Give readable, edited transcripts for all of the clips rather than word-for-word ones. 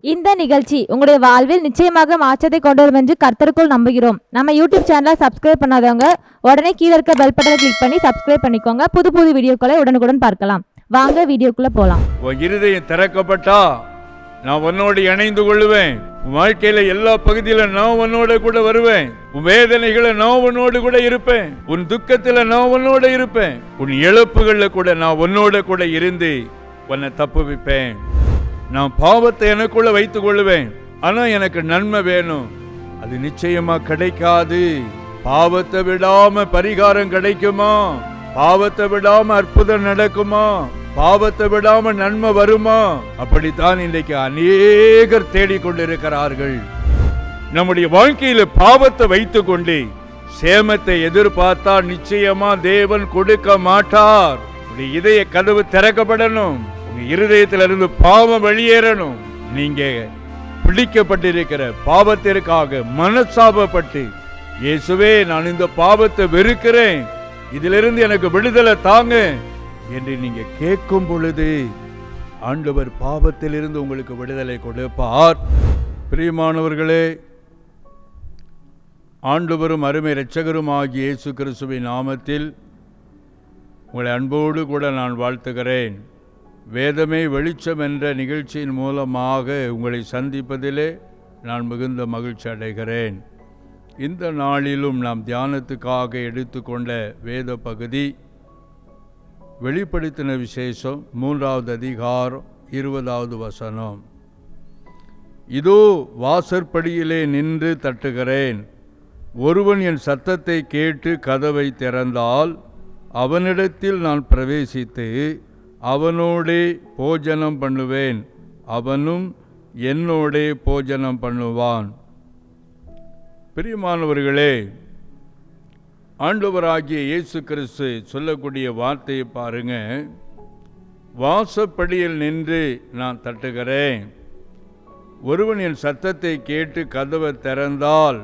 இந்த நிகழ்ச்சி உங்களுடைய வாழ்வில் நிச்சயமாக மாற்றத்தை கொண்டு வரும் என்று கர்த்தருக்குள் நம்புகிறோம். நம்ம யூடியூப் சேனலை சப்ஸ்கிரைப் பண்ணாதவங்க உடனே கீழே இருக்க பெல் பட்டனை கிளிக் பண்ணி சப்ஸ்கிரைப் பண்ணிக்கோங்க. புது புது வீடியோக்களை உடனுக்குடன் பார்க்கலாம். வாங்க வீடியோக்குள்ள போலாம். உன் இருதயம் திறக்கப்பட்டா நான் உன்னோடு இணைந்து கொள்ளுவேன். உன் வாழ்க்கையில எல்லா பகுதியில நான் உன்னோட கூட வருவேன். உன் வேதனைகளை நான் உன்னோடு கூட இருப்பேன். உன் துக்கத்துல நான் உன்னோட இருப்பேன். உன் இழப்புகள்ல கூட நான் உன்னோட கூட இருந்து உன்னை தப்புவிப்பேன். நான் பாவத்தை எனக்குள்ள வைத்துக் கொள்ளுவேன். ஆனா எனக்கு நன்மை வேணும். அது நிச்சயமா கிடைக்காது. பாவத்தை விடாம பரிகாரம் கிடைக்குமா? பாவத்தை விடாம அற்புதம் நடக்குமா? பாவத்தை விடாம நன்மை வருமா? அப்படித்தான் இன்றைக்கு அநேகர் தேடிக்கொண்டிருக்கிறார்கள். நம்முடைய வாழ்க்கையில பாவத்தை வைத்துக் கொண்டு சேமத்தை எதிர்பார்த்தா நிச்சயமா தேவன் கொடுக்க மாட்டார். இதய கதவு திறக்கப்படணும். இருதயத்திலிருந்து பாவம் வெளியேறணும். நீங்க பிடிக்கப்பட்டிருக்கிற பாவத்திற்காக மனசாபப்பட்டு இயேசுவே நான் இந்த பாவத்தை வெறுக்கிறேன், இதிலிருந்து எனக்கு விடுதலை தாங்க என்று நீங்க கேட்கும் பொழுது ஆண்டவர் பாவத்திலிருந்து உங்களுக்கு விடுதலை கொடுப்பார். பிரியமானவர்களே, ஆண்டவரும் அருமை இரட்சகரும் ஆகிய இயேசு கிறிஸ்துவின் நாமத்தில் உங்களை அன்போடு கூட நான் வாழ்த்துகிறேன். வேதமே வெளிச்சம் என்ற நிகழ்ச்சியின் மூலமாக உங்களை சந்திப்பதிலே நான் மிகுந்த மகிழ்ச்சி அடைகிறேன். இந்த நாளிலும் நாம் தியானத்துக்காக எடுத்துக்கொண்ட வேத பகுதி வெளிப்படுத்தின விசேஷம் 3வது அதிகாரம் 20வது வசனம். இதோ வாசற்படியிலே நின்று தட்டுகிறேன். ஒருவன் என் சத்தத்தை கேட்டு கதவை திறந்தால் அவனிடத்தில் நான் பிரவேசித்து அவனோடே போஜனம் பண்ணுவேன், அவனும் என்னோடே போஜனம் பண்ணுவான். பிரியமானவர்களே, ஆண்டவராகிய இயேசு கிறிஸ்து சொல்லக்கூடிய வார்த்தையை பாருங்க. வாசப்படியில் நின்று நான் தட்டுகிறேன். ஒருவன் என் சத்தத்தை கேட்டு கதவை திறந்தால்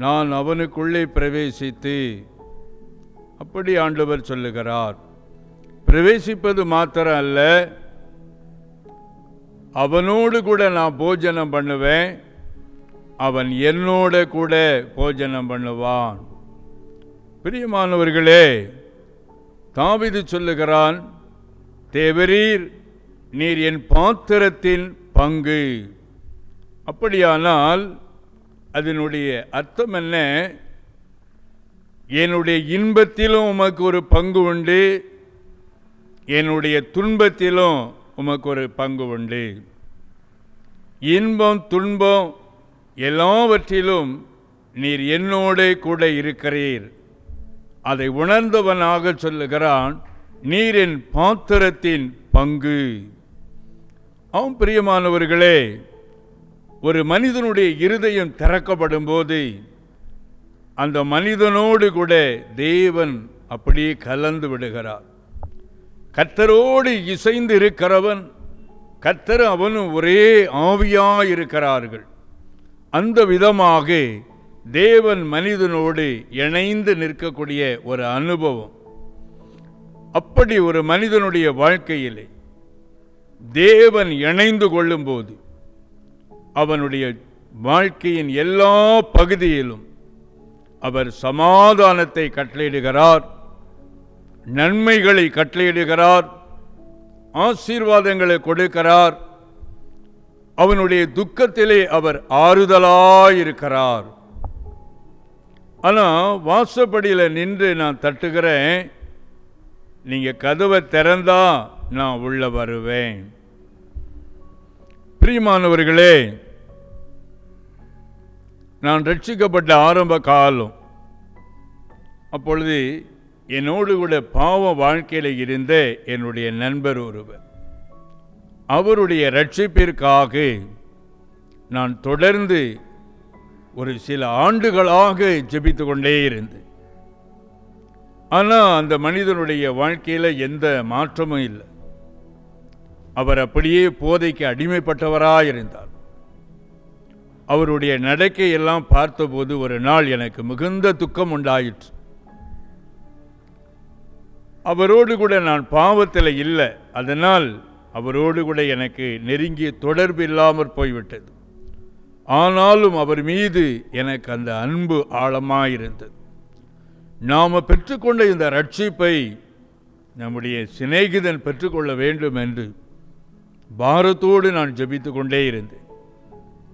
நான் அவனுக்குள்ளே பிரவேசித்து, அப்படி ஆண்டவர் சொல்லுகிறார். பிரவேசிப்பது மாத்திரம் அல்ல, அவனோடு கூட நான் போஜனம் பண்ணுவேன், அவன் என்னோட கூட போஜனம் பண்ணுவான். பிரியமானவர்களே, தாவீது சொல்லுகிறான், தேவரீர் நீர் என் பாத்திரத்தின் பங்கு. அப்படியானால் அதனுடைய அர்த்தம் என்ன? என்னுடைய இன்பத்திலும் உமக்கு ஒரு பங்கு உண்டு, என்னுடைய துன்பத்திலும் உமக்கு ஒரு பங்கு உண்டு. இன்பம் துன்பம் எல்லாவற்றிலும் நீர் என்னோட கூட இருக்கிறீர். அதை உணர்ந்தவனாக சொல்லுகிறான், நீர் என் பாத்திரத்தின் பங்கு. ஆம் பிரியமானவர்களே, ஒரு மனிதனுடைய இருதயம் திறக்கப்படும் போது அந்த மனிதனோடு கூட தேவன் அப்படியே கலந்து விடுகிறார். கர்த்தரோடு இசைந்து இருக்கிறவன் கர்த்தர் அவனும் ஒரே ஆவியாயிருக்கிறார்கள். அந்த விதமாக தேவன் மனிதனோடு இணைந்து நிற்கக்கூடிய ஒரு அனுபவம். அப்படி ஒரு மனிதனுடைய வாழ்க்கையிலே தேவன் இணைந்து கொள்ளும் போது அவனுடைய வாழ்க்கையின் எல்லா பகுதியிலும் அவர் சமாதானத்தை கட்டளையிடுகிறார், நன்மைகளை கட்டளையிடுகிறார், ஆசீர்வாதங்களை கொடுக்கிறார். அவனுடைய துக்கத்திலே அவர் ஆறுதலாயிருக்கிறார். ஆனால் வாசப்படியில் நின்று நான் தட்டுகிறேன், நீங்கள் கதவை திறந்தா நான் உள்ள வருவேன். பிரியமானவர்களே, நான் ரட்சிக்கப்பட்ட ஆரம்ப காலம், அப்பொழுது என்னோடு கூட பாவ வாழ்க்கையில் இருந்த என்னுடைய நண்பர் ஒருவர், அவருடைய ரட்சிப்பிற்காக நான் தொடர்ந்து ஒரு சில ஆண்டுகளாக ஜெபித்து கொண்டே இருந்தேன். ஆனால் அந்த மனிதனுடைய வாழ்க்கையில் எந்த மாற்றமும் இல்லை. அவர் அப்படியே போதைக்கு அடிமைப்பட்டவராக இருந்தார். அவருடைய நடக்கையெல்லாம் பார்த்தபோது ஒரு நாள் எனக்கு மிகுந்த துக்கம் உண்டாயிற்று. அவரோடு கூட நான் பாவத்தில் இல்லை, அதனால் அவரோடு கூட எனக்கு நெருங்கிய தொடர்பு இல்லாமற் போய்விட்டது. ஆனாலும் அவர் மீது எனக்கு அந்த அன்பு ஆழமாயிருந்தது. நாம் பெற்றுக்கொண்ட இந்த ரட்சிப்பை நம்முடைய சிநேகிதன் பெற்றுக்கொள்ள வேண்டும் என்று பாரத்தோடு நான் ஜெபித்து கொண்டே இருந்தேன்.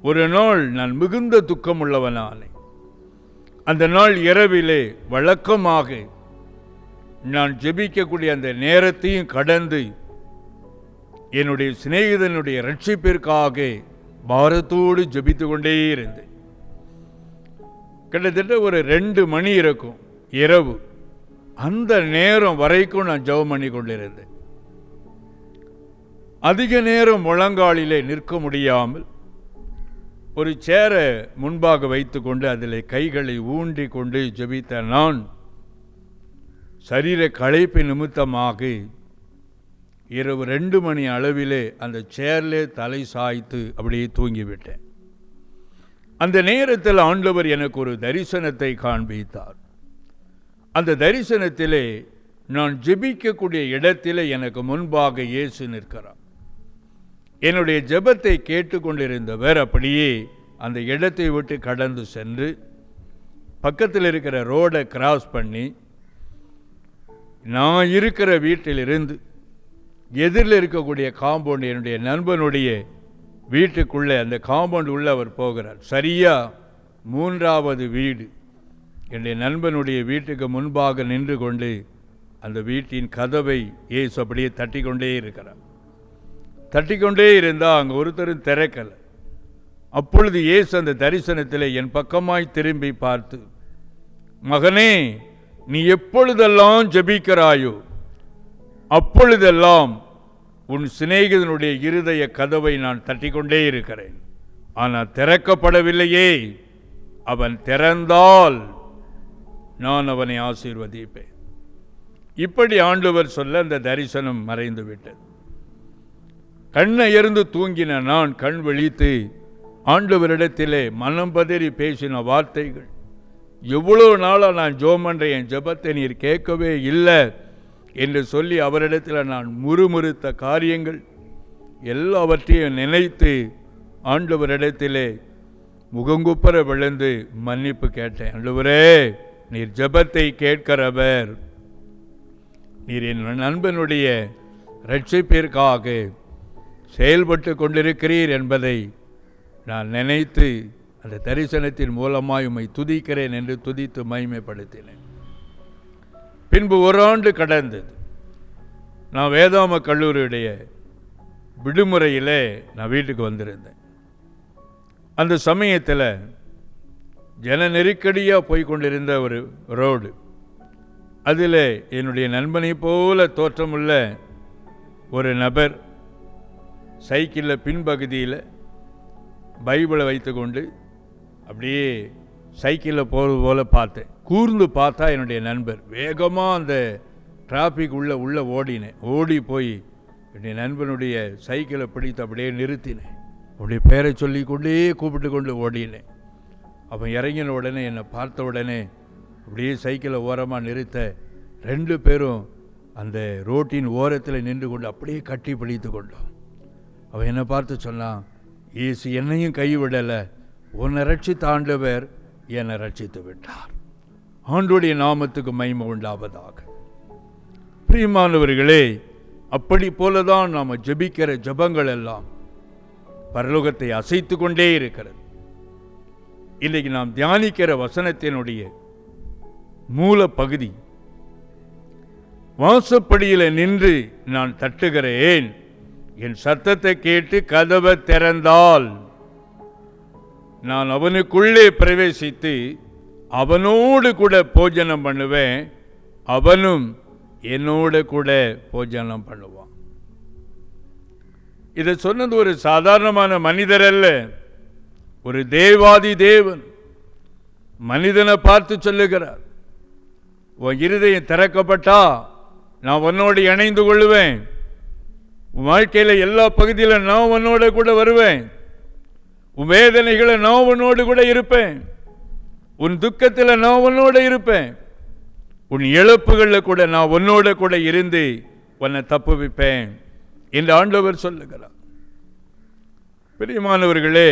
ஒரு நாள் நான் மிகுந்த துக்கம் உள்ளவனானேன். அந்த நாள் இரவிலே வழக்கமாக நான் ஜெபிக்கக்கூடிய அந்த நேரத்தையும் கடந்து என்னுடைய சிநேகிதனுடைய ரட்சிப்பிற்காக பாரத்தோடு ஜெபித்து கொண்டே இருந்தேன். கிட்டத்தட்ட ஒரு 2 மணி இருக்கும் இரவு. அந்த நேரம் வரைக்கும் நான் ஜெபம் பண்ணி கொண்டிருந்தேன். அதிக நேரம் முழங்காலிலே நிற்க முடியாமல் ஒரு சேரை முன்பாக வைத்துக்கொண்டு அதில் கைகளை ஊன்றி கொண்டு ஜெபித்த நான் சரீர களைப்பு நிமித்தமாக இரவு 2 மணி அளவிலே அந்த சேர்லே தலை சாய்த்து அப்படியே தூங்கிவிட்டேன். அந்த நேரத்தில் ஆண்டவர் எனக்கு ஒரு தரிசனத்தை காண்பித்தார். அந்த தரிசனத்திலே நான் ஜெபிக்கக்கூடிய இடத்திலே எனக்கு முன்பாக இயேசு நிற்கிறார். என்னுடைய ஜெபத்தை கேட்டுக்கொண்டிருந்தவர் அப்படியே அந்த இடத்தை விட்டு கடந்து சென்று பக்கத்தில் இருக்கிற ரோடை கிராஸ் பண்ணி நான் இருக்கிற வீட்டிலிருந்து எதிரில் இருக்கக்கூடிய காம்பவுண்ட் என்னுடைய நண்பனுடைய வீட்டுக்குள்ளே அந்த காம்பவுண்ட் உள்ள அவர் போகிறார். சரியா 3வது வீடு என்னுடைய நண்பனுடைய வீட்டுக்கு முன்பாக நின்று கொண்டு அந்த வீட்டின் கதவை இயேசு அப்படியே தட்டி கொண்டே இருக்கிறார். தட்டிக்கொண்டே இருந்தால் அங்கே ஒருத்தரும் திறக்கலை. அப்பொழுது இயேசு அந்த தரிசனத்தில் என் பக்கமாய் திரும்பி பார்த்து, மகனே, நீ எப்பொழுதெல்லாம் ஜெபிக்கிறாயோ அப்பொழுதெல்லாம் உன் சிநேகிதனுடைய இருதய கதவை நான் தட்டிக்கொண்டே இருக்கிறேன். ஆனால் திறக்கப்படவில்லையே. அவன் திறந்தால் நான் அவனை ஆசீர்வதிப்பேன். இப்படி ஆண்டவர் சொல்ல அந்த தரிசனம் மறைந்து விட்டது. கண்ணயர்ந்து தூங்கின நான் கண் விழித்து ஆண்டவரிடத்திலே மனம் பதறி பேசின வார்த்தைகள், எவ்வளோ நாளாக நான் ஜெபம் பண்ணுற என் ஜெபத்தை நீர் கேட்கவே இல்லை என்று சொல்லி அவரிடத்தில் நான் முறுமுறுத்த காரியங்கள் எல்லாவற்றையும் நினைத்து ஆண்டவரிடத்திலே முகங்குப்புற விழுந்து மன்னிப்பு கேட்டேன். ஆண்டவரே, நீர் ஜெபத்தை கேட்கிறவர், நீர் என் நண்பனுடைய ரட்சிப்பிற்காக செயல்பட்டு கொண்டிருக்கிறீர் என்பதை நான் நினைத்து அந்த தரிசனத்தின் மூலமாய் உம்மை துதிக்கிறேன் என்று துதித்து மகிமைப்படுத்தினேன். பின்பு 1 ஆண்டு கடந்தது. நான் வேதாம கல்லூரியுடைய விடுமுறையில் நான் வீட்டுக்கு வந்திருந்தேன். அந்த சமயத்தில் ஜன நெருக்கடியாக போய்கொண்டிருந்த ஒரு ரோடு, அதில் என்னுடைய நண்பனை போல தோற்றமுள்ள ஒரு நபர் சைக்கிளில் பின்பகுதியில் பைபிளை வைத்து கொண்டு அப்படியே சைக்கிளில் போகிறது போல் பார்த்தேன். கூர்ந்து பார்த்தா என்னுடைய நண்பர். வேகமாக அந்த டிராஃபிக் உள்ளே ஓடினேன். ஓடி போய் என்னுடைய நண்பனுடைய சைக்கிளை பிடித்து அப்படியே நிறுத்தினேன். அவனுடைய பேரை சொல்லி கொண்டே கூப்பிட்டு கொண்டு ஓடினேன். அவன் இறங்கின உடனே என்னை பார்த்த உடனே அப்படியே சைக்கிளை ஓரமாக நிறுத்த 2 பேரும் அந்த ரோட்டின் ஓரத்தில் நின்று கொண்டு அப்படியே கட்டி பிடித்து கொண்டோம். அவன் என்னை பார்த்து சொன்னான், இயேசு என்னையும் கைவிடலை, உன்னை ரட்சித்த ஆண்டவர் என்னை ரட்சித்து விட்டார். ஆண்டவருடைய நாமத்துக்கு மகிமை உண்டாவதாக. பிரியமானவர்களே, அப்படி போலதான் நாம் ஜெபிக்கிற ஜெபங்கள் எல்லாம் பரலோகத்தை அசைத்து கொண்டே இருக்கிறது. இன்றைக்கு நாம் தியானிக்கிற வசனத்தினுடைய மூல பகுதி, வாசப்படியில் நின்று நான் தட்டுகிறேன், என் சத்தத்தை கேட்டு கதவை திறந்தால் நான் அவனுக்குள்ளே பிரவேசித்து அவனோடு கூட போஜனம் பண்ணுவேன், அவனும் என்னோட கூட போஜனம் பண்ணுவான். இதை சொன்னது ஒரு சாதாரணமான மனிதர் அல்ல, ஒரு தேவாதி தேவன் மனிதனை பார்த்து சொல்லுகிறார், உன் இருதயம் திறக்கப்பட்டா நான் உன்னோடு இணைந்து கொள்ளுவேன், உன் வாழ்க்கையில் எல்லா பகுதியிலும் நான் உன்னோட கூட வருவேன், உன் வேதனைகளை நான் உன்னோடு கூட இருப்பேன், உன் துக்கத்தில் நான் உன்னோட இருப்பேன், உன் இழப்புகளில் கூட நான் உன்னோட கூட இருந்து உன்னை தப்புவிப்பேன் என்று ஆண்டவர் சொல்லுகிறார். பிரியமானவர்களே,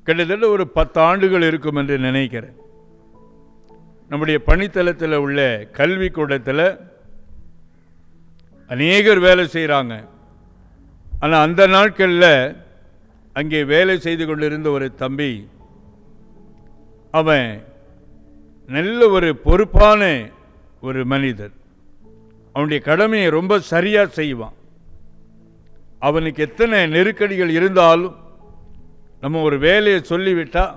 கிட்டத்தட்ட ஒரு 10 ஆண்டுகள் இருக்கும் என்று நினைக்கிறேன். நம்முடைய பணித்தளத்தில் உள்ள கல்விக்கூடத்தில் அநேகர் வேலை செய்கிறாங்க. ஆனால் அந்த நாட்களில் அங்கே வேலை செய்து கொண்டிருந்த ஒரு தம்பி, அவன் நல்ல ஒரு பொறுப்பான ஒரு மனிதர். அவனுடைய கடமையை ரொம்ப சரியாக செய்வான். அவனுக்கு எத்தனை நெருக்கடிகள் இருந்தாலும் நம்ம ஒரு வேலையை சொல்லிவிட்டால்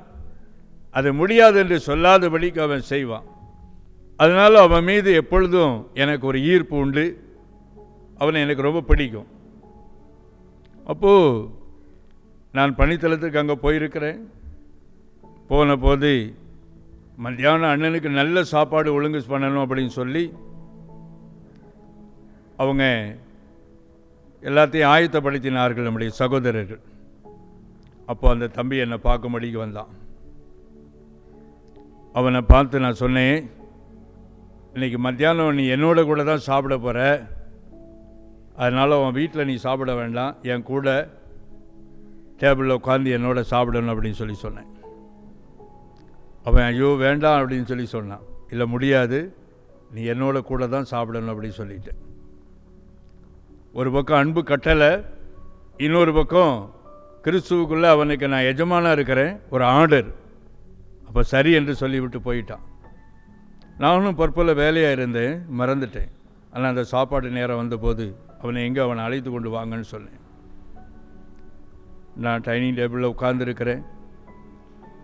அது முடியாது என்று சொல்லாதபடிக்கு அவன் செய்வான். அதனால் அவன் மீது எப்பொழுதும் எனக்கு ஒரு ஈர்ப்பு உண்டு. அவனை எனக்கு ரொம்ப பிடிக்கும். அப்போது நான் பணித்தளத்துக்கு அங்கே போயிருக்கிறேன். போன போது மத்தியானம் அண்ணனுக்கு நல்ல சாப்பாடு ஒழுங்கு பண்ணணும் அப்படின்னு சொல்லி அவங்க எல்லாத்தையும் ஆயத்தப்படுத்தினார்கள் நம்முடைய சகோதரர்கள். அப்போ அந்த தம்பி என்னை பார்க்கும்படிக்கு வந்தான். அவனை பார்த்து நான் சொன்னேன், இன்றைக்கி மத்தியானம் நீ என்னோட கூட தான் சாப்பிட போகிற, அதனால் அவன் வீட்டில் நீ சாப்பிட வேண்டாம், என் கூட டேபிளில் உட்காந்து என்னோட சாப்பிடணும் அப்படின்னு சொல்லி சொன்னேன். அவன் ஐயோ வேண்டாம் அப்படின்னு சொல்லி சொன்னான். இல்லை முடியாது, நீ என்னோட கூட தான் சாப்பிடணும் அப்படின்னு சொல்லிட்டேன். ஒரு பக்கம் அன்பு கட்டளை, இன்னொரு பக்கம் கிறிஸ்துவுக்குள்ளே அவனுக்கு நான் எஜமானாக இருக்கிறேன், ஒரு ஆர்டர். அப்போ சரி என்று சொல்லிவிட்டு போயிட்டான். நானும் பற்பல வேலையாக இருந்தேன், மறந்துட்டேன். ஆனால் அந்த சாப்பாடு நேரம் வந்தபோது அவனை அழைத்து கொண்டு வாங்கன்னு சொன்னேன். நான் டைனிங் டேபிளில் உட்கார்ந்துருக்கிறேன்.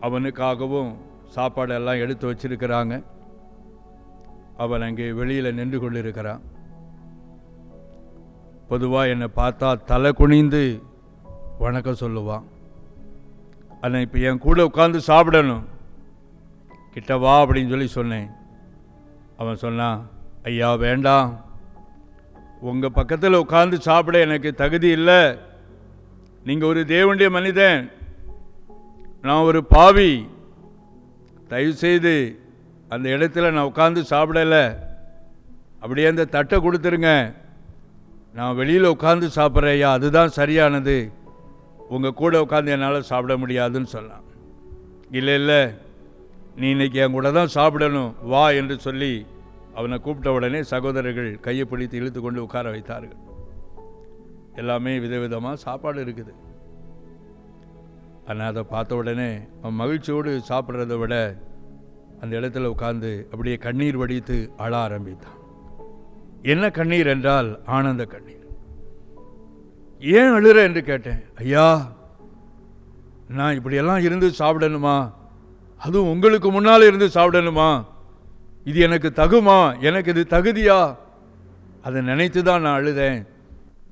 அவனுக்காகவும் சாப்பாடெல்லாம் எடுத்து வச்சிருக்கிறாங்க. அவன் அங்கே வெளியில் நின்று கொண்டு இருக்கிறான். பொதுவாக என்னை பார்த்தா தலை குனிந்து வணக்கம் சொல்லுவான். ஆனால் இப்போ என் கூட உட்காந்து சாப்பிடணும், கிட்ட வா அப்படின்னு சொல்லி சொன்னேன். அவன் சொன்னான், ஐயா வேண்டாம், உங்கள் பக்கத்தில் உட்காந்து சாப்பிட எனக்கு தகுதி இல்லை. நீங்கள் ஒரு தேவனுடைய மனிதன், நான் ஒரு பாவி. தயவுசெய்து அந்த இடத்துல நான் உட்காந்து சாப்பிடலை, அப்படியே அந்த தட்டை கொடுத்துருங்க, நான் வெளியில் உட்காந்து சாப்பிட்றேன் ஐயா, அதுதான் சரியானது. உங்கள் கூட உட்காந்து என்னால் சாப்பிட முடியாதுன்னு சொன்னான். இல்லை இல்லை, நீ இன்னைக்கு என் கூட தான் சாப்பிடணும், வா என்று சொல்லி அவனை கூப்பிட்ட உடனே சகோதரர்கள் கையை பிடித்து இழுத்து கொண்டு உட்கார வைத்தார்கள். எல்லாமே விதவிதமாக சாப்பாடு இருக்குது. ஆனால் அதை பார்த்த உடனே அவன் மகிழ்ச்சியோடு சாப்பிட்றத விட அந்த இடத்துல உட்கார்ந்து அப்படியே கண்ணீர் வடித்து அழ ஆரம்பித்தான். என்ன கண்ணீர் என்றால் ஆனந்த கண்ணீர். ஏன் அழுற என்று கேட்டேன். ஐயா, நான் இப்படியெல்லாம் இருந்து சாப்பிடணுமா? அதுவும் உங்களுக்கு முன்னால் இருந்து சாப்பிடணுமா? இது எனக்கு தகுமா? எனக்கு இது தகுதியா? அதை நினைத்து தான் நான் அழுதேன்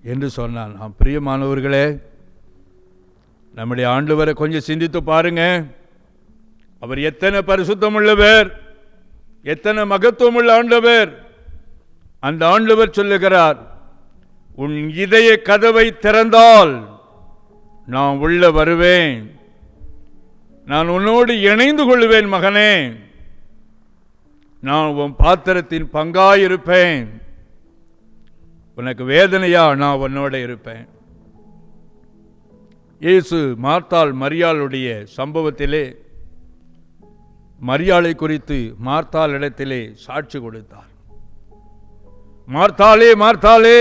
என்று சொன்னான். நாம் பிரியமானவர்களே, நம்முடைய ஆண்டவரை கொஞ்சம் சிந்தித்து பாருங்க. அவர் எத்தனை பரிசுத்தமுள்ளவர், எத்தனை மகத்துவமுள்ள ஆண்டவர். அந்த ஆண்டவர் சொல்லுகிறார், உன் இதய கதவை திறந்தால் நான் உள்ள வருவேன், நான் உன்னோடு இணைந்து கொள்வேன் மகனே, நான் உன் பாத்திரத்தின் பங்காயிருப்பேன், உனக்கு வேதனையா நான் உன்னோட இருப்பேன். இயேசு மார்த்தாள் மரியாளுடைய சம்பவத்திலே மரியாளை குறித்து மார்த்தாள் இடத்திலே சாட்சி கொடுத்தார். மார்த்தாளே மார்த்தாளே,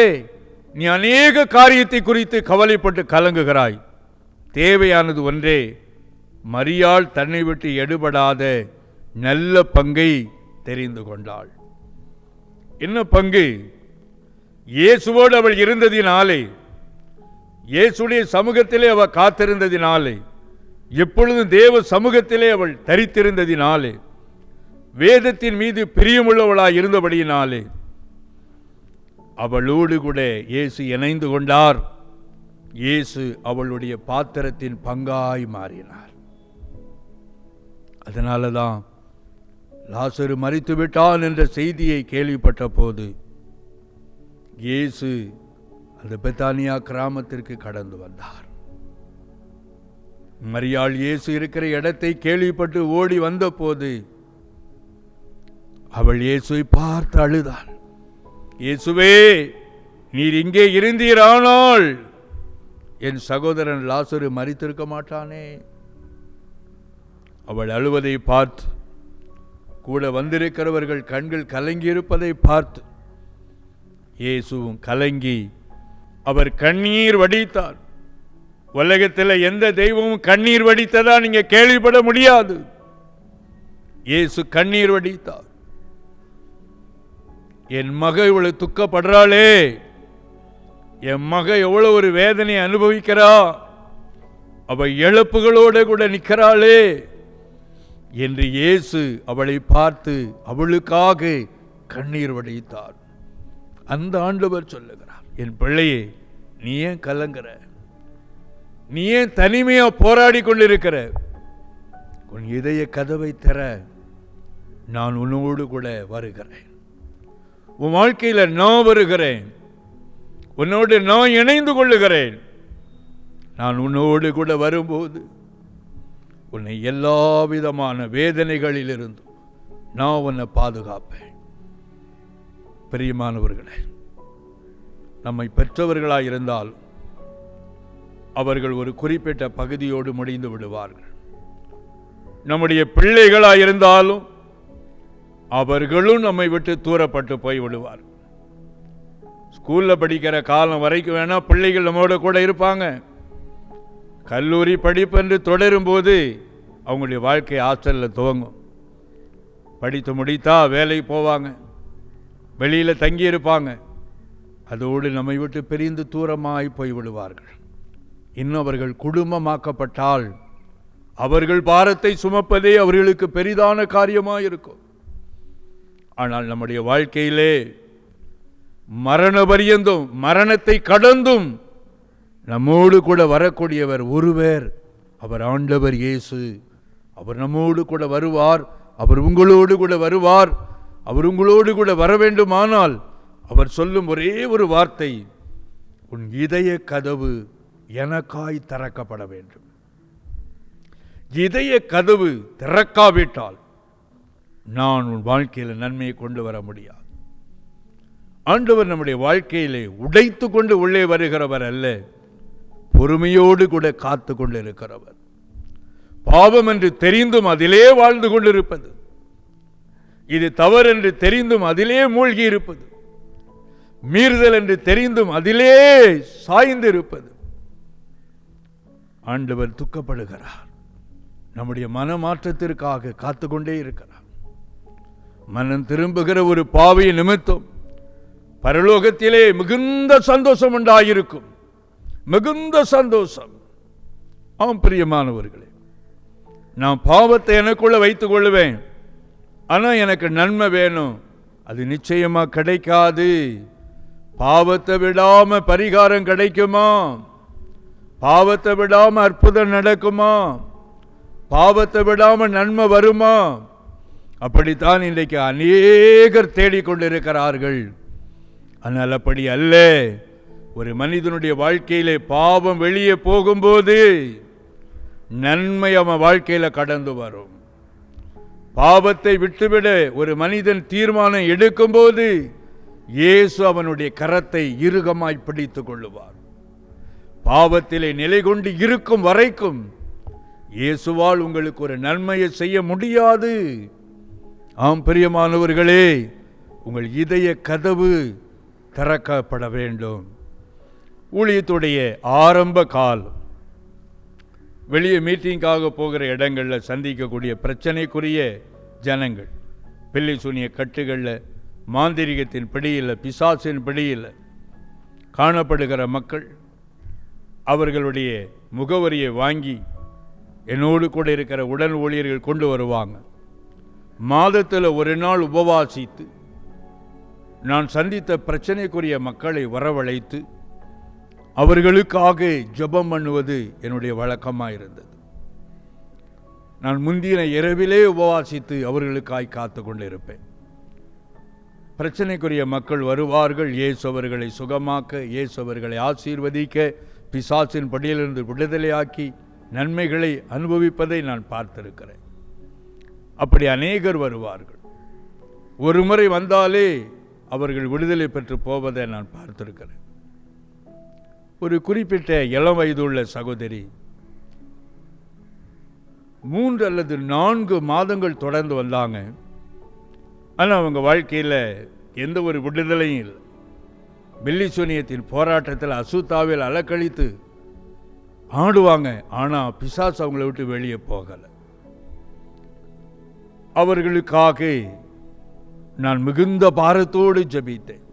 நீ அநேக காரியத்தை குறித்து கவலைப்பட்டு கலங்குகிறாய், தேவையானது ஒன்றே, மரியாள் தன்னை விட்டு எடுபடாத நல்ல பங்கை தெரிந்து கொண்டாள். என்ன பங்கு? இயேசுவோடு அவள் இருந்ததினாலே, இயேசுடைய சமூகத்திலே அவள் காத்திருந்ததினாலே, எப்பொழுதும் தேவ சமூகத்திலே அவள் தரித்திருந்ததினாலே, வேதத்தின் மீது பிரியமுள்ளவளாய் இருந்தபடியினாலே அவளோடு கூட இயேசு இணைந்து கொண்டார். இயேசு அவளுடைய பாத்திரத்தின் பங்காய் மாறினார். அதனால தான் லாசரு மரித்து விட்டான் என்ற செய்தியை கேள்விப்பட்ட போது இயேசு அந்த பெத்தானியா கிராமத்திற்கு கடந்து வந்தார். மரியாள் இயேசு இருக்கிற இடத்தை கேள்விப்பட்டு ஓடி வந்த போது அவள் இயேசுவை பார்த்து அழுதாள். இயேசுவே, நீர் இங்கே இருந்தீரானால் என் சகோதரன் லாசரு மரித்திருக்க மாட்டானே. அவள் அழுவதை பார்த்து, கூட வந்திருக்கிறவர்கள் கண்கள் கலங்கியிருப்பதை பார்த்து இயேசுவும் கலங்கி அவர் கண்ணீர் வடித்தார். உலகத்தில் எந்த தெய்வமும் கண்ணீர் வடித்ததா நீங்க கேள்விப்பட முடியாது. இயேசு கண்ணீர் வடித்தார். என் மக இவ்வளவு துக்கப்படுறாளே, என் மக எவ்வளவு ஒரு வேதனை அனுபவிக்கிறா, அவ இழப்புகளோடு கூட நிற்கிறாளே என்று இயேசு அவளை பார்த்து அவளுக்காக கண்ணீர் வடித்தார். அந்த ஆண்டவர் சொல்லுகிறார், என் பிள்ளையே, நீ ஏன் கலங்குற? நீ ஏன் தனிமையா போராடி கொண்டிருக்கிற? உன் இதய கதவை திற, நான் உன்னோடு கூட வருகிறேன். உன் வாழ்க்கையில நான் வருகிறேன், உன்னோடு நான் இணைந்து கொள்ளுகிறேன். நான் உன்னோடு கூட வரும்போது உன்னை எல்லா விதமான வேதனைகளிலிருந்து நான் உன்னை பாதுகாப்பேன். பிரியமானவர்களே, நம்மை பெற்றவர்களாய் இருந்தால் அவர்கள் ஒரு குறிப்பிட்ட பகுதியோடு முடிந்து விடுவார்கள். நம்முடைய பிள்ளைகளாய் இருந்தாலும் அவர்களும் நம்மை விட்டு தூரப்பட்டு போய் விடுவார்கள். ஸ்கூல்ல படிக்கிற காலம் வரைக்கும் வேணா பிள்ளைகள் நம்மோட கூட இருப்பாங்க. கல்லூரி படிப்பு என்று தொடரும் போது அவங்களுடைய வாழ்க்கை ஹாஸ்டலில் துவங்கும். படித்து முடித்தா வேலைக்கு போவாங்க, வெளியில் தங்கி இருப்பாங்க. அதோடு நம்மை விட்டு பிரிந்து தூரமாய் போய் விடுவார்கள். இன்னும் அவர்கள் குடும்பமாக்கப்பட்டால் அவர்கள் பாரத்தை சுமப்பதே அவர்களுக்கு பெரிதான காரியமாக இருக்கும். ஆனால் நம்முடைய வாழ்க்கையிலே மரண பரியந்தும், மரணத்தை கடந்தும் நம்மோடு கூட வரக்கூடியவர் ஒருவர், அவர் ஆண்டவர் இயேசு. அவர் நம்மோடு கூட வருவார், அவர் உங்களோடு கூட வருவார். அவர் உங்களோடு கூட வர வேண்டுமானால் அவர் சொல்லும் ஒரே ஒரு வார்த்தை, உன் இதய கதவு எனக்காய் திறக்கப்பட வேண்டும். இதய கதவு திறக்காவிட்டால் நான் உன் வாழ்க்கையில் நன்மையை கொண்டு வர முடியாது. ஆண்டவர் நம்முடைய வாழ்க்கையிலே உடைத்து கொண்டு உள்ளே வருகிறவர் அல்ல, பொறுமையோடு கூட காத்து கொண்டு இருக்கிறவர். பாவம் என்று தெரிந்தும் அதிலே வாழ்ந்து கொண்டிருப்பது, இது தவறு என்று தெரிந்தும் அதிலே மூழ்கி இருப்பது, மீறுதல் என்று தெரிந்தும் அதிலே சாய்ந்து இருப்பது. ஆண்டவர் துக்கப்படுகிறார். நம்முடைய மனமாற்றத்திற்காக காத்துக்கொண்டே இருக்கிறார். மனம் திரும்புகிற ஒரு பாவிய நிமித்தம் பரலோகத்திலே மிகுந்த சந்தோஷம் உண்டாயிருக்கும். மிகுந்த சந்தோஷம். ஆம் பிரியமானவர்களே, நான் பாவத்தை எனக்குள்ள வைத்துக் கொள்வேன், ஆனால் எனக்கு நன்மை வேணும், அது நிச்சயமா கிடைக்காது. பாவத்தை விடாம பரிகாரம் கிடைக்குமா? பாவத்தை விடாம அற்புதம் நடக்குமா? பாவத்தை விடாம நன்மை வருமா? அப்படித்தான் இன்றைக்கு அநேகர் தேடிக்கொண்டிருக்கிறார்கள். ஆனால் அப்படி அல்ல. ஒரு மனிதனுடைய வாழ்க்கையிலே பாவம் வெளியே போகும்போது நன்மை அவன் வாழ்க்கையில கடந்து வரும். பாவத்தை விட்டுவிட ஒரு மனிதன் தீர்மானம் எடுக்கும்போது இயேசு அவனுடைய கரத்தை இறுகமாய் பிடித்துக் கொள்ளுவார். பாவத்திலே நிலை கொண்டு இருக்கும் வரைக்கும் இயேசுவால் உங்களுக்கு ஒரு நன்மையை செய்ய முடியாது. ஆம் பிரியமானவர்களே, உங்கள் இதய கதவு திறக்கப்பட வேண்டும். ஊழியத்துடைய ஆரம்ப காலம், வெளியே மீட்டிங்காக போகிற இடங்களில் சந்திக்கக்கூடிய பிரச்சனைக்குரிய ஜனங்கள், பிள்ளை சூனிய கட்டுகளில், மாந்திரிகத்தின் பிடியில், பிசாசின் பிடியில் காணப்படுகிற மக்கள் அவர்களுடைய முகவரியை வாங்கி என்னோடு கூட இருக்கிற உடன் ஊழியர்கள் கொண்டு வருவாங்க. மாதத்தில் ஒரு நாள் உபவாசித்து நான் சந்தித்த பிரச்சனைக்குரிய மக்களை வரவழைத்து அவர்களுக்காக ஜெபம் பண்ணுவது என்னுடைய வழக்கமாக இருந்தது. நான் முந்தின இரவிலே உபவாசித்து அவர்களுக்காய் காத்து கொண்டு இருப்பேன். பிரச்சனைக்குரிய மக்கள் வருவார்கள். இயேசு அவர்களை சுகமாக்க, இயேசு அவர்களை ஆசீர்வதிக்க, பிசாசின் படியிலிருந்து விடுதலையாக்கி நன்மைகளை அனுபவிப்பதை நான் பார்த்திருக்கிறேன். அப்படி அநேகர் வருவார்கள். ஒரு முறை வந்தாலே அவர்கள் விடுதலை பெற்று போவதை நான் பார்த்திருக்கிறேன். ஒரு குறிப்பிட்ட இளம் வயதுள்ள சகோதரி 3 அல்லது 4 மாதங்கள் தொடர்ந்து வந்தாங்க. ஆனால் அவங்க வாழ்க்கையில் எந்த ஒரு விடுதலையும் இல்லை. பில்லிசூனியத்தின் போராட்டத்தில் அசுத்தாவில் அலக்கழித்து ஆடுவாங்க. ஆனால் பிசாசு அவங்கள விட்டு வெளியே போகலை. அவர்களுக்காக நான் மிகுந்த பாரத்தோடு ஜெபித்தேன்.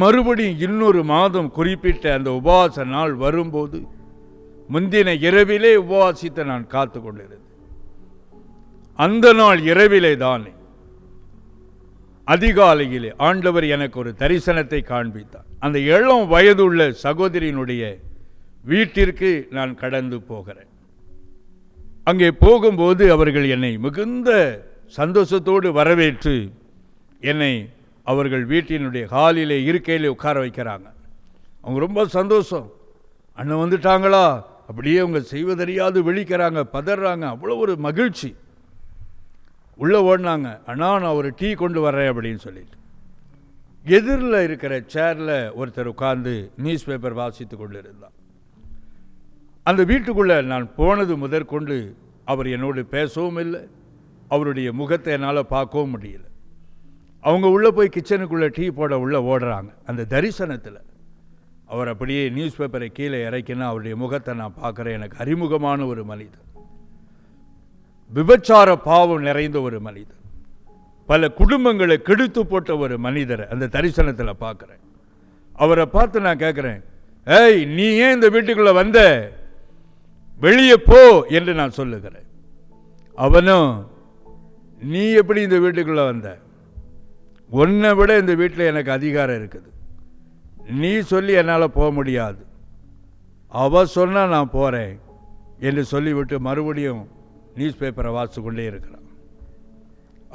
மறுபடியும் இன்னொரு மாதம் குறிப்பிட்ட அந்த உபவாச நாள் வரும்போது முந்தின இரவிலே உபவாசித்த நான் காத்து கொண்டிருந்தேன். அந்த நாள் இரவிலே தானே அதிகாலையிலே ஆண்டவர் எனக்கு ஒரு தரிசனத்தை காண்பித்தார். அந்த இளம் வயதுள்ள சகோதரியினுடைய வீட்டிற்கு நான் கடந்து போகிறேன். அங்கே போகும்போது அவர்கள் என்னை மிகுந்த சந்தோஷத்தோடு வரவேற்று என்னை அவர்கள் வீட்டினுடைய ஹாலிலே இருக்கையிலே உட்கார வைக்கிறாங்க. அவங்க ரொம்ப சந்தோஷம். அண்ணன் வந்துட்டாங்களா, அப்படியே அவங்க செய்வதறியாது விழிக்கிறாங்க, பதறாங்க. அவ்வளோ ஒரு மகிழ்ச்சி. உள்ளே ஓடினாங்க. அண்ணா நான் ஒரு டீ கொண்டு வரேன் அப்படின்னு சொல்லிட்டு எதிரில் இருக்கிற சேரில் ஒருத்தர் உட்கார்ந்து நியூஸ் பேப்பர் வாசித்து கொண்டு இருந்தார். அந்த வீட்டுக்குள்ளே நான் போனது முதற்கொண்டு அவர் என்னோடு பேசவும் இல்லை, அவருடைய முகத்தை என்னால் பார்க்கவும் முடியல. அவங்க உள்ளே போய் கிச்சனுக்குள்ளே டீ போட உள்ளே ஓடுறாங்க. அந்த தரிசனத்தில் அவர் அப்படியே நியூஸ் பேப்பரை கீழே இறக்கினா அவருடைய முகத்தை நான் பார்க்குறேன். எனக்கு அறிமுகமான ஒரு மனிதர், விபச்சார பாவம் நிறைந்த ஒரு மனிதர், பல குடும்பங்களை கெடுத்து போட்ட ஒரு மனிதரை அந்த தரிசனத்தில் பார்க்குறேன். அவரை பார்த்து நான் கேட்குறேன், ஏய் நீ ஏன் இந்த வீட்டுக்குள்ளே வந்த, வெளியே போ என்று நான் சொல்லுகிறேன். அவனும் நீ எப்படி இந்த வீட்டுக்குள்ளே வந்த, உன்னை விட இந்த வீட்டில் எனக்கு அதிகாரம் இருக்குது, நீ சொல்லி என்னால் போக முடியாது, அவ சொன்னால் நான் போகிறேன் என்று சொல்லிவிட்டு மறுபடியும் நியூஸ் பேப்பரை வாசித்து கொண்டே இருக்கிறான்.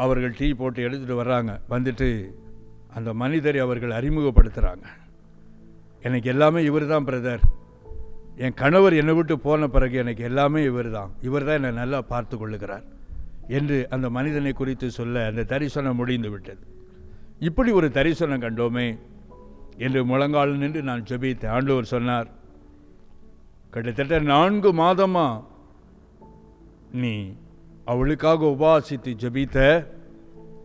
அவர்கள் டீ போட்டு எடுத்துகிட்டு வர்றாங்க. வந்துட்டு அந்த மனிதரை அவர்கள் அறிமுகப்படுத்துகிறாங்க. எனக்கு எல்லாமே இவர் தான் பிரதர், என் கணவர் என்னை விட்டு போன பிறகு எனக்கு எல்லாமே இவர் தான் என்னை நல்லா பார்த்து கொள்ளுகிறார் என்று அந்த மனிதனை குறித்து சொல்ல அந்த தரிசனம் முடிந்து விட்டது. இப்படி ஒரு தரிசனம் கண்டோமே என்று முழங்கால் நின்று நான் ஜெபித்தேன். ஆண்டவர் சொன்னார், கிட்டத்தட்ட 4 மாதமா நீ அவளுக்காக உபவாசித்து ஜெபித்த,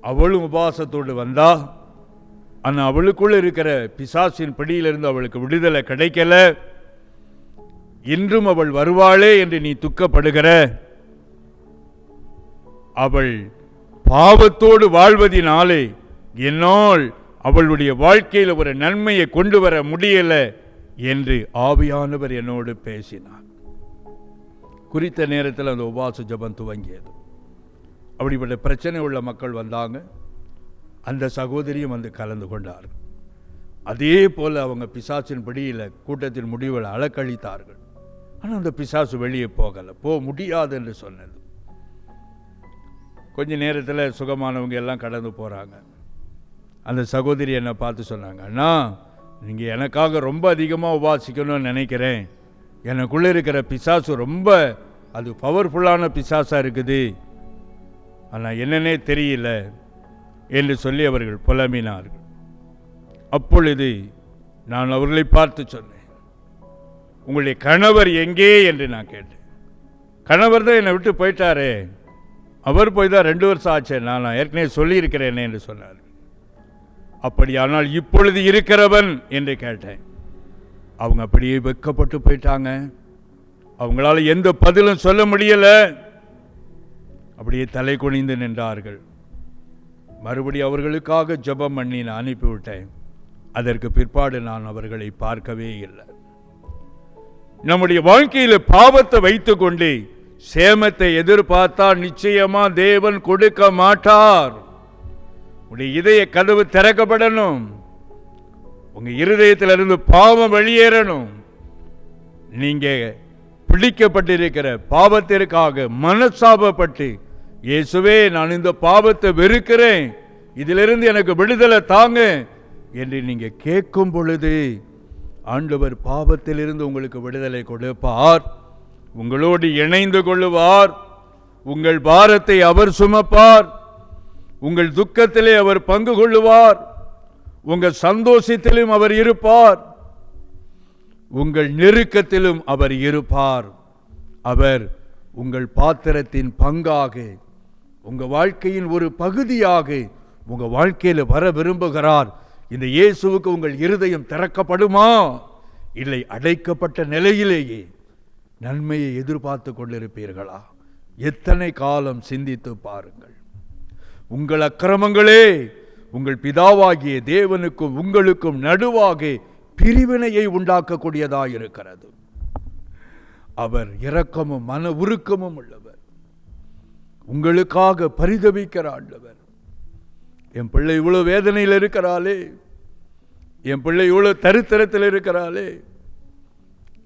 அவளும் உபவாசத்தோடு வந்தா, ஆனால் அவளுக்குள்ள இருக்கிற பிசாசின் பிடியிலிருந்து அவளுக்கு விடுதலை கிடைக்கல, இன்றும் அவள் வருவாளே என்று நீ துக்கப்படுகிற, அவள் பாவத்தோடு வாழ்வதினாலே என்னால் அவளுடைய வாழ்க்கையில் ஒரு நன்மையை கொண்டு வர முடியல என்று ஆவியானவர் என்னோடு பேசினார். குறித்த நேரத்தில் அந்த உபவாச ஜெபம் துவங்கியது. அப்படிப்பட்ட பிரச்சனை உள்ள மக்கள் வந்தாங்க. அந்த சகோதரியும் வந்து கலந்து கொண்டார்கள். அதே போல் அவங்க பிசாசின் படியில் கூட்டத்தின் முடிவுகளை அலக்கழித்தார்கள். ஆனால் அந்த பிசாசு வெளியே போகலை, போக முடியாது என்று சொன்னது. கொஞ்ச நேரத்தில் சுகமானவங்க எல்லாம் கடந்து போகிறாங்க. அந்த சகோதரி என்னை பார்த்து சொன்னாங்க, அண்ணா நீங்கள் எனக்காக ரொம்ப அதிகமாக உபாசிக்கணும்னு நினைக்கிறேன், எனக்குள்ளே இருக்கிற பிசாசு ரொம்ப அது பவர்ஃபுல்லான பிசாசாக இருக்குது, ஆனால் என்னன்னே தெரியல என்று சொல்லி அவர்கள் புலம்பினார்கள். அப்பொழுது நான் அவர்களை பார்த்து சொன்னேன், உங்களுடைய கணவர் எங்கே என்று நான் கேட்டேன். கணவர் தான் என்னை விட்டு போயிட்டாரே, அவர் போய் தான் 2 வருஷம் ஆச்சு, நான் ஏற்கனவே சொல்லியிருக்கிறேனே என்று சொன்னார். அப்படியானால் இப்பொழுது இருக்கிறவன் என்று கேட்டேன். அவங்க அப்படியே வெட்கப்பட்டு போயிட்டாங்க. அவங்களால எந்த பதிலும் சொல்ல முடியல. அப்படியே தலை குனிந்து நின்றார்கள். மறுபடியும் அவர்களுக்காக ஜெபம் பண்ணி நான் அனுப்பிவிட்டேன். அதற்கு பிற்பாடு நான் அவர்களை பார்க்கவே இல்லை. நம்முடைய வாழ்க்கையில் பாவத்தை வைத்துக் கொண்டு சேமத்தை எதிர்பார்த்தா நிச்சயமா தேவன் கொடுக்க மாட்டார். உடைய இதய கதவு திறக்கப்படணும். உங்க இருதயத்திலிருந்து பாவம் வெளியேறணும். நீங்க பிடிக்கப்பட்டிருக்கிற பாவத்திற்காக மனசாபப்பட்டு, இயேசுவே நான் இந்த பாவத்தை வெறுக்கிறேன், இதிலிருந்து எனக்கு விடுதலை தாங்க என்று நீங்க கேட்கும் பொழுது ஆண்டவர் பாவத்திலிருந்து உங்களுக்கு விடுதலை கொடுப்பார். உங்களோடு இணைந்து கொள்ளுவார். உங்கள் பாரத்தை அவர் சுமப்பார். உங்கள் துக்கத்திலே அவர் பங்கு கொள்ளுவார், உங்கள் சந்தோஷத்திலும் அவர் இருப்பார், உங்கள் நெருக்கத்திலும் அவர் இருப்பார். அவர் உங்கள் பாத்திரத்தின் பங்காக, உங்க வாழ்க்கையின் ஒரு பகுதியாக உங்க வாழ்க்கையில வர விரும்புகிறார். இந்த இயேசுவுக்கு உங்கள் இருதயம் திறக்கப்படுமா? இல்லை அடைக்கப்பட்ட நிலையிலேயே நன்மையை எதிர்பார்த்து கொண்டிருப்பீர்களா? எத்தனை காலம் சிந்தித்து பாருங்கள். உங்கள் அக்கிரமங்களே உங்கள் பிதாவாகிய தேவனுக்கும் உங்களுக்கும் நடுவாக பிரிவினையை உண்டாக்கக்கூடியதாக இருக்கிறது. அவர் இரக்கமும் மன உருக்கமும் உள்ளவர், உங்களுக்காக பரிதபிக்கிற ஆண்டவர். என் பிள்ளை இவ்வளவு வேதனையில் இருக்கிறாளே, என் பிள்ளை இவ்வளவு தரித்திரத்தில் இருக்கிறாளே,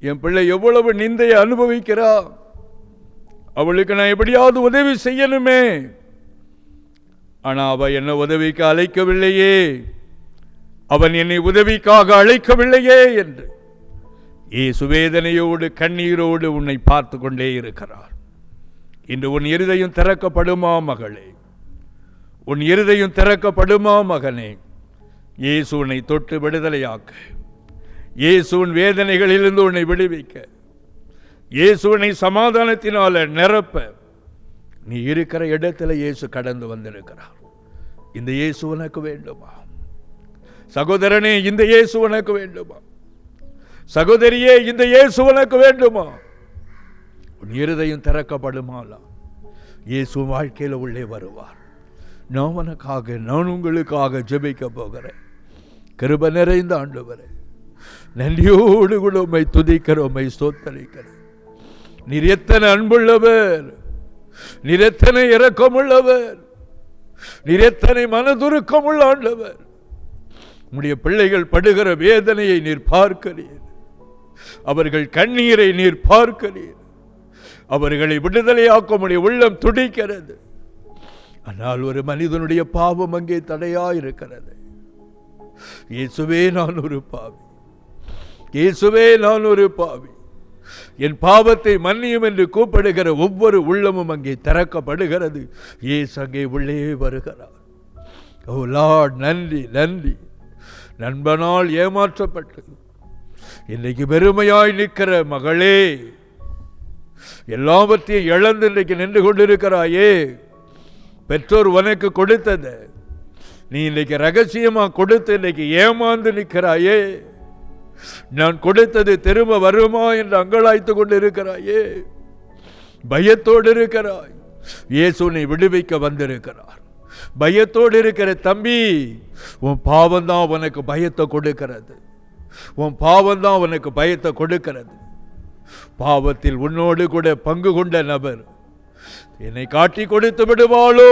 என் பிள்ளை எவ்வளவு நிந்தையை அனுபவிக்கிறா, அவளுக்கு நான் எப்படியாவது உதவி செய்யணுமே, ஆனா அவ என்னை உதவிக்கு அழைக்கவில்லையே, அவன் என்னை உதவிக்காக அழைக்கவில்லையே என்று இயேசு வேதனையோடு கண்ணீரோடு உன்னை பார்த்து கொண்டே இருக்கிறார். இன்று உன் இருதயம் திறக்கப்படுமா மகளே? உன் இருதயம் திறக்கப்படுமா மகனே? இயேசு உன்னை தொட்டு விடுதலையாக்க, இயேசு உன் வேதனைகளிலிருந்து உன்னை விடுவிக்க, இயேசு உன்னை சமாதானத்தினால நிரப்ப, நீ இருக்கிற இடத்துல இயேசு கடந்து வந்திருக்கிறார். இந்த இயேசு உனக்கு வேண்டுமா? சகோதரனே, இந்த இயேசு உனக்கு வேண்டுமா? சகோதரியே, இந்த இயேசு உனக்கு வேண்டுமா? உன் இருதயம் திறக்கப்படுமாலா? இயேசு வாழ்க்கையில உள்ளே வருவார். நான் உனக்காக, நான் உங்களுக்காக ஜெபிக்க போகிறேன். கிருபை நிறைந்த ஆண்டவரே, நன்றியோடு கூட உம்மை துதிக்கிறோம், உம்மை ஸ்தோத்திரிக்கிறேன். நீர் எத்தனை அன்புள்ளவர், நீர் எத்தனை இரக்கமுள்ளவர், நீர் எத்தனை மனதுருக்கமுள்ள ஆண்டவர். உம்முடைய பிள்ளைகள் படுகிற வேதனையை நீர் பார்க்கிறீர், அவர்கள் கண்ணீரை நீர் பார்க்கிறீர், அவர்களை விடுதலையாக்க உம்முடைய உள்ளம் துடிக்கிறது. ஆனால் ஒரு மனிதனுடைய பாவம் அங்கே தடையா இருக்கிறது. இயேசுவே, நான் ஒரு பாவி, இயேசுவே, நான் ஒரு பாவி, என் பாவத்தை மன்னியும் என்று கூப்பிடுகிற ஒவ்வொரு உள்ளமும் அங்கே திறக்கப்படுகிறது. இயேசு அங்கே உள்ளே வருகிறார். ஓ லார்ட், நன்றி நன்றி. நண்பனால் ஏமாற்றப்பட்டு இன்னைக்கு பெருமையாய் நிற்கிற மகளே, எல்லாவற்றையும் இழந்து இன்றைக்கு நின்று கொண்டிருக்கிறாயே, பெற்றோர் உனக்கு கொடுத்தது நீ இன்னைக்கு ரகசியமா கொடுத்து இன்னைக்கு ஏமாந்து நிற்கிறாயே, நான் கொடுத்தது திரும்ப வருமா என்று அங்கலாய்த்து கொண்டு இருக்கிறாயே, பயத்தோடு இருக்கிறாய். இயேசு உன்னை விடுவிக்க வந்திருக்கிறார். பயத்தோடு இருக்கிற தம்பி, உன் பாவம் தான் உனக்கு பயத்தை கொடுக்கிறது, உன் பாவம் தான் உனக்கு பயத்தை கொடுக்கிறது. பாவத்தில் உன்னோடு கூட பங்கு கொண்ட நபர் என்னை காட்டி கொடுத்து விடுவாளோ,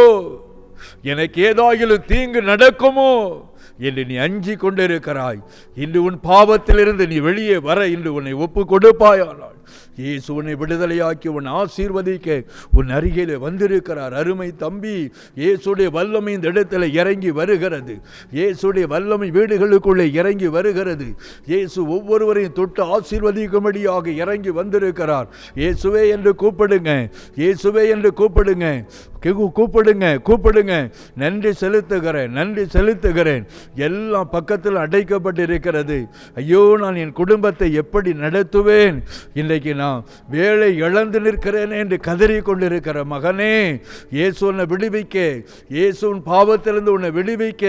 எனக்கு ஏதாயிலும் தீங்கு நடக்குமோ என்று நீ அஞ்சி கொண்டிருக்கிறாய். இன்று உன் பாவத்திலிருந்து நீ வெளியே வர இன்று உன்னை ஒப்பு கொடுப்பாயானால் இயேசு உன்னை விடுதலையாக்கி உன் ஆசீர்வதிக்க உன் அருகிலே வந்திருக்கிறார். அருமை தம்பி, இயேசுடைய வல்லமை இந்த இடத்துல இறங்கி வருகிறது. இயேசுடைய வல்லமை வீடுகளுக்குள்ளே இறங்கி வருகிறது. இயேசு ஒவ்வொருவரையும் தொட்டு ஆசீர்வதிக்கும்படியாக இறங்கி வந்திருக்கிறார். இயேசுவே என்று கூப்பிடுங்க, இயேசுவே என்று கூப்பிடுங்க, கூப்பிடுங்க, கூப்பிடுங்க. நன்றி செலுத்துகிறேன், நன்றி செலுத்துகிறேன். எல்லாம் பக்கத்தில் அடைக்கப்பட்டு இருக்கிறது. ஐயோ, நான் என் குடும்பத்தை எப்படி நடத்துவேன், இன்றைக்கு நான் வேலை இழந்து நிற்கிறேன் என்று கதறி கொண்டிருக்கிற மகனே, இயேசு உன்னை விடுவிக்க, இயேசு உன் பாவத்திலிருந்து உன்னை விடுவிக்க,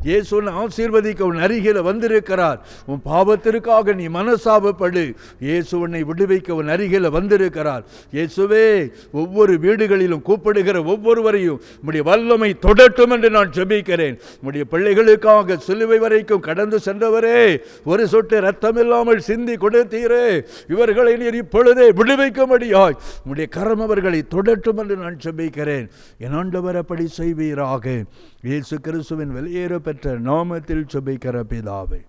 இயேசு உன்னை ஆசீர்வதிக்க உன் அருகில் வந்திருக்கிறார். உன் பாவத்திற்காக நீ மனசாபப்படு, இயேசு உன்னை விடுவிக்க உன் அருகில் வந்திருக்கிறார். இயேசுவே, ஒவ்வொரு வீடுகளிலும் கூப்பிடுகிற ஒவ்வொருவரையும் உம்முடைய வல்லமை தொடட்டும் என்று நான் ஜெபிக்கிறேன். உம்முடைய பிள்ளைகளுக்காக சிலுவை வரைக்கும் கடந்து சென்றவரே, ஒரு சொட்டு ரத்தம் இல்லாமல் சிந்தி கொடுத்தீரே, இவர்களை நீர் இப்பொழுதே விடுவிக்கும்படியாய் உம்முடைய கரம் அவர்களை தொடட்டும் என்று நான் ஜெபிக்கிறேன். என் ஆண்டவர் அப்படி செய்வீராக. இயேசு கிறிஸ்துவின் வெளியேற பெற்ற நாமத்தில் ஜெபிக்கிற பிதாவே,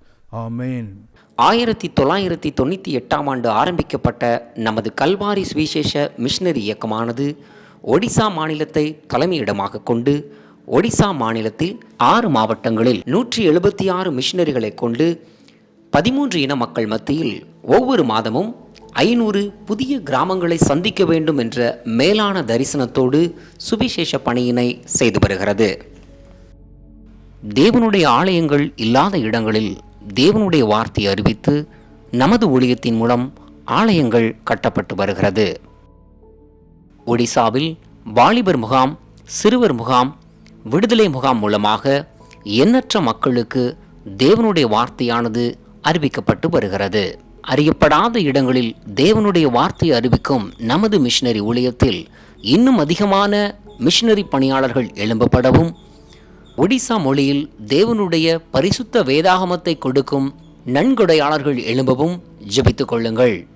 ஆமென். 1998 ஆரம்பிக்கப்பட்ட நமது கல்வாரி சுவிசேஷ மிஷனரி இயக்கமானது ஒடிசா மாநிலத்தை தலைமையிடமாக கொண்டு ஒடிசா மாநிலத்தில் 6 மாவட்டங்களில் 176 மிஷனரிகளை கொண்டு 13 இன மக்கள் மத்தியில் ஒவ்வொரு மாதமும் 500 புதிய கிராமங்களை சந்திக்க வேண்டும் என்ற மேலான தரிசனத்தோடு சுவிசேஷ பணியினை செய்து வருகிறது. தேவனுடைய ஆலயங்கள் இல்லாத இடங்களில் தேவனுடைய வார்த்தை அறிவித்து நமது ஊழியத்தின் மூலம் ஆலயங்கள் கட்டப்பட்டு வருகிறது. ஒடிசாவில் வாலிபர் முகாம், சிறுவர் முகாம், விடுதலை முகாம் மூலமாக எண்ணற்ற மக்களுக்கு தேவனுடைய வார்த்தையானது அறிவிக்கப்பட்டு வருகிறது. அறியப்படாத இடங்களில் தேவனுடைய வார்த்தையை அறிவிக்கும் நமது மிஷனரி ஊழியத்தில் இன்னும் அதிகமான மிஷனரி பணியாளர்கள் எழும்பப்படவும், ஒடிசா மொழியில் தேவனுடைய பரிசுத்த வேதாகமத்தை கொடுக்கும் நன்கொடையாளர்கள் எழும்பவும் ஜெபித்துக் கொள்ளுங்கள்.